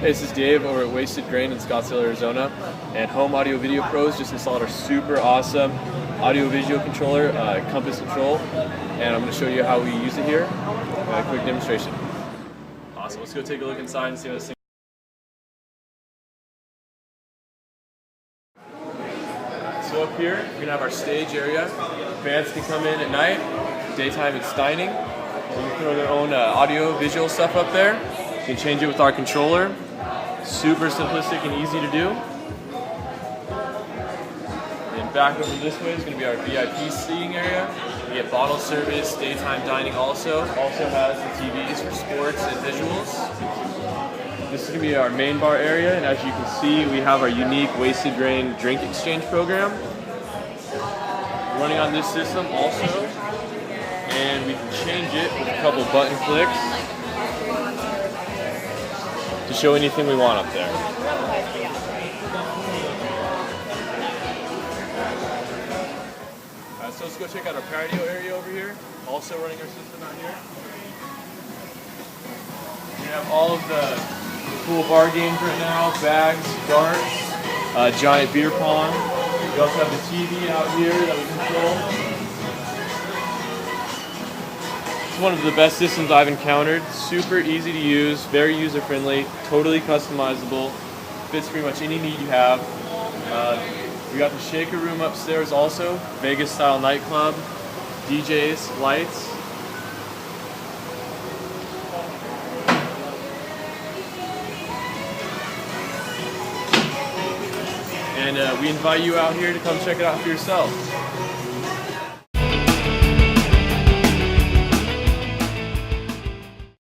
Hey, this is Dave over at Wasted Grain in Scottsdale, Arizona, and Home Audio Video Pros just installed our super awesome audio visual controller, Compass Control, and I'm going to show you how we use it here. A quick demonstration. Awesome, let's go take a look inside and see how this thing. So up here, we're going to have our stage area. Bands can come in at night, daytime it's dining. We can throw their own audio visual stuff up there. You can change it with our controller. Super simplistic and easy to do. And back over this way is going to be our VIP seating area. We get bottle service, daytime dining also. Also has the TVs for sports and visuals. This is going to be our main bar area, and as you can see, we have our unique Wasted Grain drink exchange program running on this system also. And we can change it with a couple button clicks to show anything we want up there. So let's go check out our patio area over here. Also running our system out here. We have all of the cool bar games right now, bags, darts, giant beer pong. We also have the TV out here that we control. One of the best systems I've encountered. Super easy to use, very user friendly, totally customizable, fits pretty much any need you have. We got the shaker room upstairs also, Vegas style nightclub, DJs, lights. And we invite you out here to come check it out for yourself.